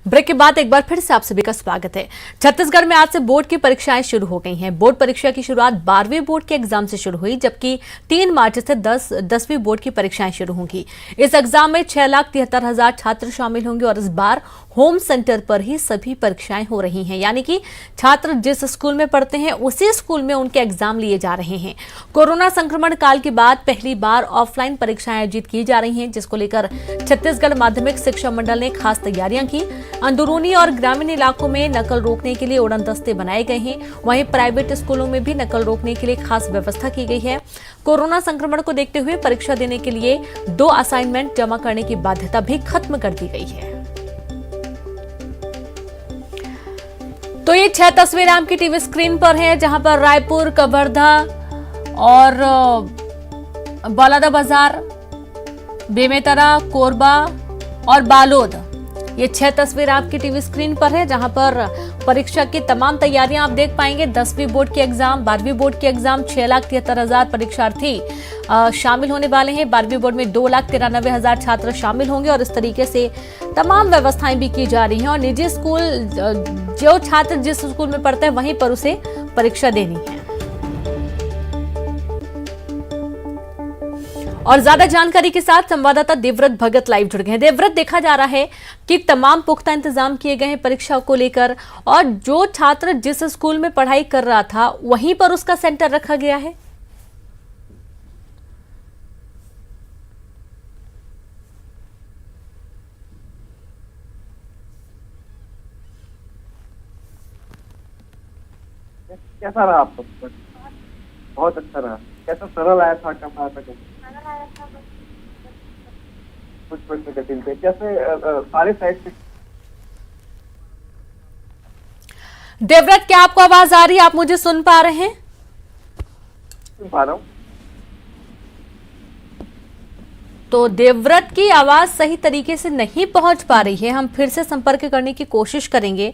Break के बाद एक बार फिर से आप सभी का स्वागत है। छत्तीसगढ़ में आज से बोर्ड की परीक्षाएं शुरू हो गई हैं। बोर्ड परीक्षा की शुरुआत 12वीं बोर्ड के एग्जाम से शुरू हुई, जबकि 3 मार्च से 10वीं बोर्ड की परीक्षाएं शुरू होंगी। इस एग्जाम में 6,73,000 छात्र शामिल होंगे और इस बार होम सेंटर पर ही सभी परीक्षाएं हो रही हैं, यानी कि छात्र जिस स्कूल में पढ़ते हैं उसी स्कूल में उनके एग्जाम लिए जा रहे हैं। कोरोना संक्रमण काल के बाद पहली बार ऑफलाइन परीक्षाएं आयोजित की जा रही हैं, जिसको लेकर छत्तीसगढ़ माध्यमिक शिक्षा मंडल ने खास तैयारियां की। अंदरूनी और ग्रामीण इलाकों में नकल रोकने के लिए उड़न दस्ते बनाए गए हैं। वहीं प्राइवेट स्कूलों में भी नकल रोकने के लिए खास व्यवस्था की गई है। कोरोना संक्रमण को देखते हुए परीक्षा देने के लिए 2 असाइनमेंट जमा करने की बाध्यता भी खत्म कर दी गई है। तो ये 6 तस्वीरें आपकी टीवी स्क्रीन पर हैं, जहां पर रायपुर, कवर्धा और बलौदाबाजार, बेमेतरा, कोरबा और बालोद, ये 6 तस्वीर आपकी टीवी स्क्रीन पर है, जहां पर परीक्षा की तमाम तैयारियां आप देख पाएंगे। 10वीं बोर्ड के एग्जाम, 12वीं बोर्ड के एग्जाम, 6,73,000 परीक्षार्थी शामिल होने वाले हैं। 12वीं बोर्ड में 2,93,000 छात्र शामिल होंगे और इस तरीके से तमाम व्यवस्थाएं भी की जा रही हैं। और निजी स्कूल, जो छात्र जिस स्कूल में पढ़ते हैं वहीं पर उसे परीक्षा देनी है। और ज्यादा जानकारी के साथ संवाददाता देवव्रत भगत लाइव जुड़ गए हैं। देवव्रत, देखा जा रहा है कि तमाम पुख्ता इंतजाम किए गए हैं परीक्षा को लेकर, और जो छात्र जिस स्कूल में पढ़ाई कर रहा था वहीं पर उसका सेंटर रखा गया है। कैसा रहा आपका पेपर? बहुत अच्छा रहा। कैसा सरल आया था, कम आया था? कुछ प्रश्न कठिन थे। कैसे सारे साइड से? देवव्रत, क्या आपको आवाज आ रही है? आप मुझे सुन पा रहे हैं? सुन पा रहा हूँ। तो देवव्रत की आवाज सही तरीके से नहीं पहुंच पा रही है। हम फिर से संपर्क करने की कोशिश करेंगे।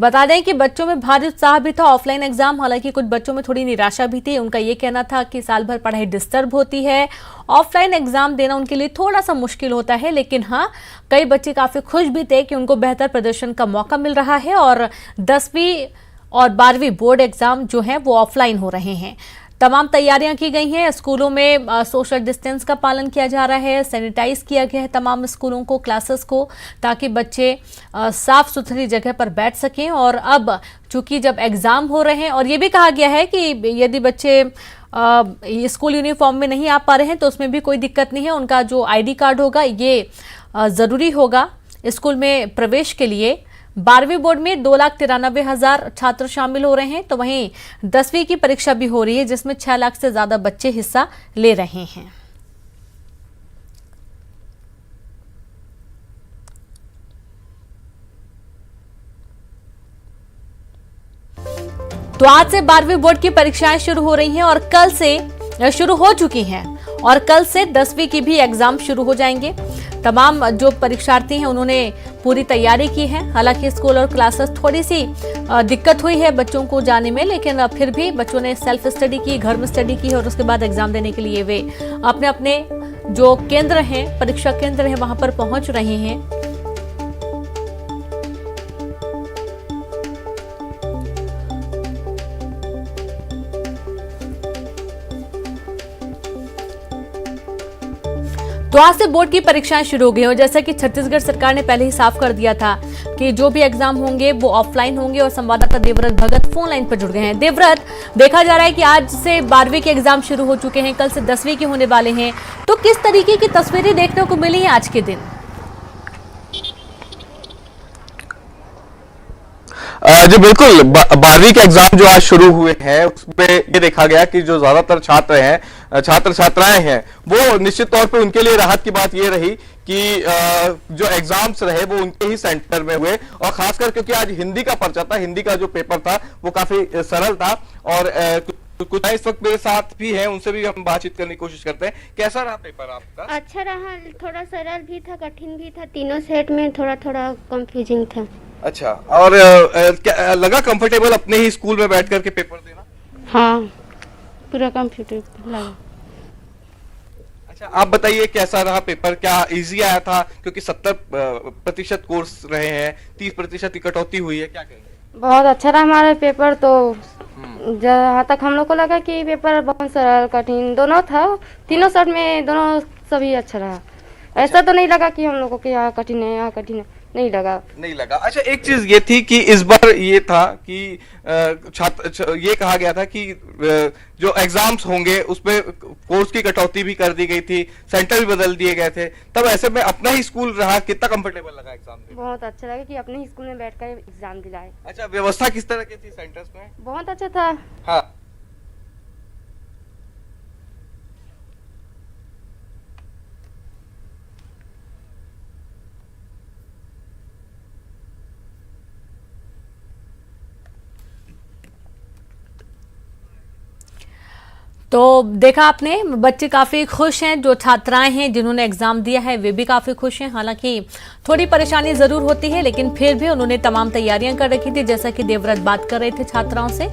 बता दें कि बच्चों में भारी उत्साह भी था ऑफलाइन एग्जाम, हालांकि कुछ बच्चों में थोड़ी निराशा भी थी। उनका ये कहना था कि साल भर पढ़ाई डिस्टर्ब होती है, ऑफलाइन एग्जाम देना उनके लिए थोड़ा सा मुश्किल होता है। लेकिन हाँ, कई बच्चे काफी खुश भी थे कि उनको बेहतर प्रदर्शन का मौका मिल रहा है और 10वीं और 12वीं बोर्ड एग्जाम जो है वो ऑफलाइन हो रहे हैं। तमाम तैयारियां की गई हैं। स्कूलों में सोशल डिस्टेंस का पालन किया जा रहा है, सैनिटाइज किया गया है तमाम स्कूलों को, क्लासेस को, ताकि बच्चे साफ सुथरी जगह पर बैठ सकें। और अब चूंकि जब एग्जाम हो रहे हैं, और ये भी कहा गया है कि यदि बच्चे स्कूल यूनिफॉर्म में नहीं आ पा रहे हैं तो उसमें भी कोई दिक्कत नहीं है। उनका जो आईडी कार्ड होगा ये जरूरी होगा स्कूल में प्रवेश के लिए। 12वीं बोर्ड में 2,93,000 छात्र शामिल हो रहे हैं, तो वहीं 10वीं की परीक्षा भी हो रही है, जिसमें 6 लाख से ज्यादा बच्चे हिस्सा ले रहे हैं। तो आज से 12वीं बोर्ड की परीक्षाएं शुरू हो रही हैं और कल से शुरू हो चुकी हैं, और कल से 10वीं की भी एग्जाम शुरू हो जाएंगे। तमाम जो परीक्षार्थी हैं उन्होंने पूरी तैयारी की है। हालांकि स्कूल और क्लासेस थोड़ी सी दिक्कत हुई है बच्चों को जाने में, लेकिन फिर भी बच्चों ने सेल्फ स्टडी की, घर में स्टडी की, और उसके बाद एग्जाम देने के लिए वे अपने अपने जो केंद्र हैं, परीक्षा केंद्र है, वहां पर पहुंच रहे हैं। तो आज से बोर्ड की परीक्षाएं शुरू हो गई और जैसा कि छत्तीसगढ़ सरकार ने पहले ही साफ कर दिया था कि जो भी एग्जाम होंगे वो ऑफलाइन होंगे। और संवाददाता देवव्रत भगत फोन लाइन पर जुड़ गए हैं। देवव्रत, देखा जा रहा है कि आज से 12वीं के एग्जाम शुरू हो चुके हैं, कल से 10वीं के होने वाले हैं, तो किस तरीके की तस्वीरें देखने को मिली हैं आज के दिन? जी बिल्कुल, 12वीं के एग्जाम जो आज शुरू हुए हैं उसमें ये देखा गया कि जो ज्यादातर छात्र हैं, छात्र छात्राएं हैं, वो निश्चित तौर पे उनके लिए राहत की बात ये रही कि जो एग्जाम्स रहे वो उनके ही सेंटर में हुए। और खासकर क्योंकि आज हिंदी का पर्चा था, हिंदी का जो पेपर था वो काफी सरल था। और कुछ इस वक्त मेरे साथ भी हैं, उनसे भी हम बातचीत करने की कोशिश करते हैं। कैसा रहा पेपर आपका? अच्छा रहा, थोड़ा सरल भी था, कठिन भी था। तीनों सेट में थोड़ा थोड़ा कंफ्यूजिंग था। अच्छा, और क्या लगा कंफर्टेबल अपने ही स्कूल में बैठ करके पेपर देना? हाँ, पूरा कंफ्यूटर लगा। अच्छा, आप बताइए कैसा रहा पेपर, क्या इजी आया था? क्योंकि 70% कोर्स रहे हैं, 30% की कटौती हुई है, क्या कहेंगे? बहुत अच्छा रहा हमारा पेपर। तो जहाँ तक हम लोग को लगा कि पेपर बहुत सरल कठिन दोनों था, तीनों सेट में दोनों सभी अच्छा रहा। ऐसा तो नहीं लगा कि हम लोगों को यहाँ कठिन है यहाँ कठिन है, नहीं लगा। अच्छा, एक चीज ये थी कि इस बार ये था कि छात्र ये कहा गया था कि जो एग्जाम्स होंगे उसमें कोर्स की कटौती भी कर दी गई थी, सेंटर भी बदल दिए गए थे, तब ऐसे में अपना ही स्कूल रहा, कितना कंफर्टेबल लगा एग्जाम में? बहुत अच्छा लगा कि अपने ही स्कूल में बैठकर एग्जाम दिलाए। अच्छा, व्यवस्था किस तरह की थी सेंटर्स में? बहुत अच्छा था। हाँ, तो देखा आपने, बच्चे काफी खुश हैं। जो छात्राएं हैं जिन्होंने एग्जाम दिया है वे भी काफी खुश हैं। हालांकि थोड़ी परेशानी जरूर होती है, लेकिन फिर भी उन्होंने तमाम तैयारियां कर रखी थी, जैसा कि देवव्रत बात कर रहे थे छात्राओं से।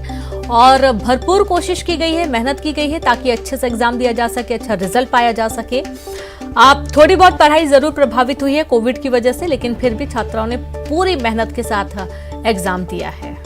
और भरपूर कोशिश की गई है, मेहनत की गई है ताकि अच्छे से एग्जाम दिया जा सके, अच्छा रिजल्ट पाया जा सके। आप थोड़ी बहुत पढ़ाई जरूर प्रभावित हुई है कोविड की वजह से, लेकिन फिर भी छात्राओं ने पूरी मेहनत के साथ एग्जाम दिया है।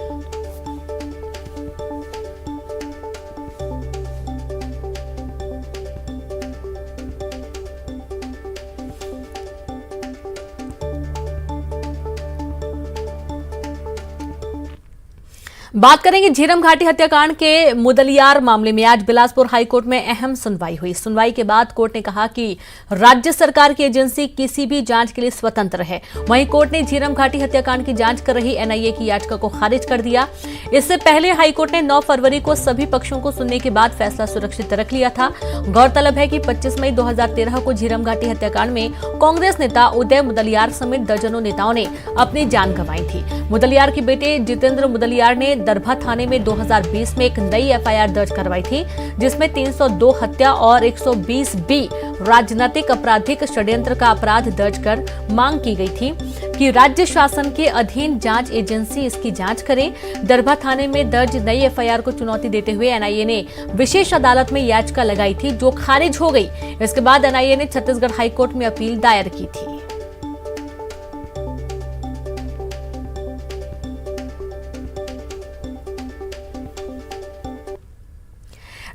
बात करेंगे झीरम घाटी हत्याकांड के मुदलियार मामले में। आज बिलासपुर हाईकोर्ट में अहम सुनवाई हुई। सुनवाई के बाद कोर्ट ने कहा कि राज्य सरकार की एजेंसी किसी भी जांच के लिए स्वतंत्र है। वहीं कोर्ट ने झीरम घाटी हत्याकांड की जांच कर रही एनआईए की याचिका को खारिज कर दिया। इससे पहले हाईकोर्ट ने 9 फरवरी को सभी पक्षों को सुनने के बाद फैसला सुरक्षित रख लिया था। गौरतलब है कि 25 मई 2013 को झीरम घाटी हत्याकांड में कांग्रेस नेता उदय मुदलियार समेत दर्जनों नेताओं ने अपनी जान गंवाई थी। मुदलियार के बेटे जितेंद्र मुदलियार ने दरभा थाने में 2020 में एक नई एफआईआर दर्ज करवाई थी, जिसमें 302 हत्या और 120 बी राजनीतिक आपराधिक षड्यंत्र का अपराध दर्ज कर मांग की गई थी कि राज्य शासन के अधीन जांच एजेंसी इसकी जांच करे। दरभा थाने में दर्ज नई एफआईआर को चुनौती देते हुए एनआईए ने विशेष अदालत में याचिका लगाई थी, जो खारिज हो गई। इसके बाद एनआईए ने छत्तीसगढ़ हाईकोर्ट में अपील दायर की थी।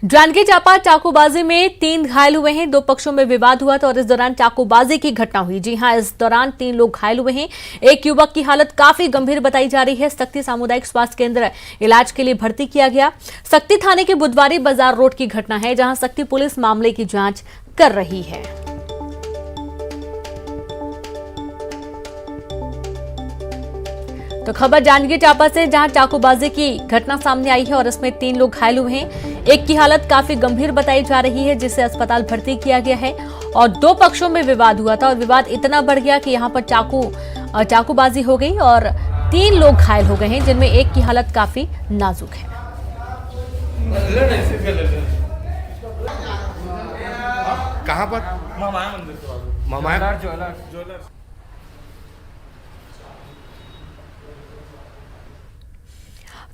जांजगीर चांपा चाकूबाजी में 3 घायल हुए हैं। 2 पक्षों में विवाद हुआ था और इस दौरान चाकूबाजी की घटना हुई। जी हां, इस दौरान 3 लोग घायल हुए हैं। एक युवक की हालत काफी गंभीर बताई जा रही है। सक्ती सामुदायिक स्वास्थ्य केंद्र इलाज के लिए भर्ती किया गया। सक्ती थाने के बुधवारी बाजार रोड की घटना है, जहां सक्ती पुलिस मामले की जांच कर रही है। तो खबर जांजगीर चांपा से, जहां चाकूबाजी की घटना सामने आई है और इसमें 3 लोग घायल हुए हैं। एक की हालत काफी गंभीर बताई जा रही है, जिसे अस्पताल भर्ती किया गया है। और 2 पक्षों में विवाद हुआ था और विवाद इतना बढ़ गया कि यहां पर चाकूबाजी हो गई और 3 लोग घायल हो गए हैं, जिनमें एक की हालत काफी नाजुक है। कहाँ पर? मामाया मंदिर। मामाया ज्वेलर्स।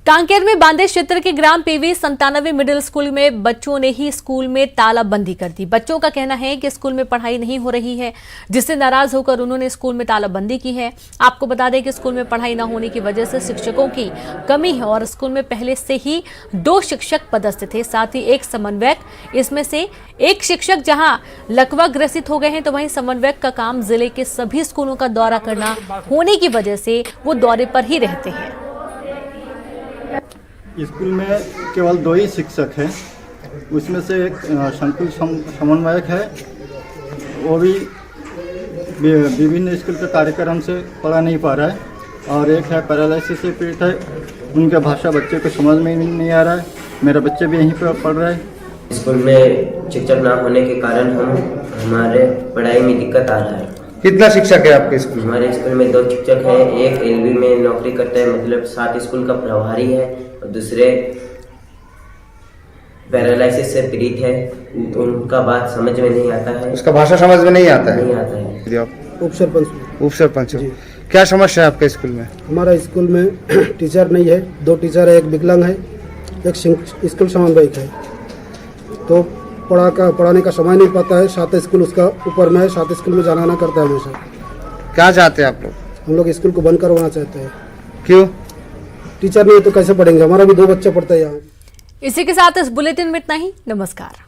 कांकेर में बांदे क्षेत्र के ग्राम पीवी 97 मिडिल स्कूल में बच्चों ने ही स्कूल में तालाबंदी कर दी। बच्चों का कहना है कि स्कूल में पढ़ाई नहीं हो रही है, जिससे नाराज होकर उन्होंने स्कूल में तालाबंदी की है। आपको बता दें कि स्कूल में पढ़ाई न होने की वजह से शिक्षकों की कमी है और स्कूल में पहले से ही 2 शिक्षक पदस्थ थे, साथ ही एक समन्वयक। इसमें से एक शिक्षक जहां लकवा ग्रसित हो गए हैं, तो वहीं समन्वयक का काम जिले के सभी स्कूलों का दौरा करना होने की वजह से वो दौरे पर ही रहते हैं। स्कूल में केवल 2 ही शिक्षक हैं, उसमें से एक संकुल समन्वयक है, वो भी विभिन्न स्कूल के कार्यक्रम से पढ़ा नहीं पा रहा है, और एक है पैरालिसिस से पीड़ित है, उनका भाषा बच्चे को समझ में नहीं आ रहा है। मेरा बच्चे भी यहीं पर पढ़ रहा है। स्कूल में शिक्षक ना होने के कारण हमारे पढ़ाई में दिक्कत आ रहा है। कितना शिक्षक है आपके स्कूल? हमारे स्कूल में 2 शिक्षक हैं, एक एलबी में नौकरी करता है, मतलब 7 स्कूल का प्रभारी है, और दूसरे पैरालिसिस से पीड़ित है, तो उनका बात समझ में नहीं आता है। उसका भाषा समझ में नहीं आता है? नहीं आता है। उप सरपंच क्या समस्या है आपके स्कूल में? हमारा स्कूल में टीचर नहीं है, 2 टीचर है, एक विकलांग है, एक स्कूल समन्वयक है। तो पढ़ाने का समय नहीं पाता है। 7 स्कूल उसका ऊपर में है, 7 स्कूल में जाना आना करता है हमेशा। क्या चाहते हैं आप लोग? हम लोग स्कूल को बंद करवाना चाहते हैं। क्यों? टीचर नहीं तो कैसे पढ़ेंगे? हमारा भी 2 बच्चा पढ़ता है यहाँ। इसी के साथ इस बुलेटिन में इतना ही। नमस्कार।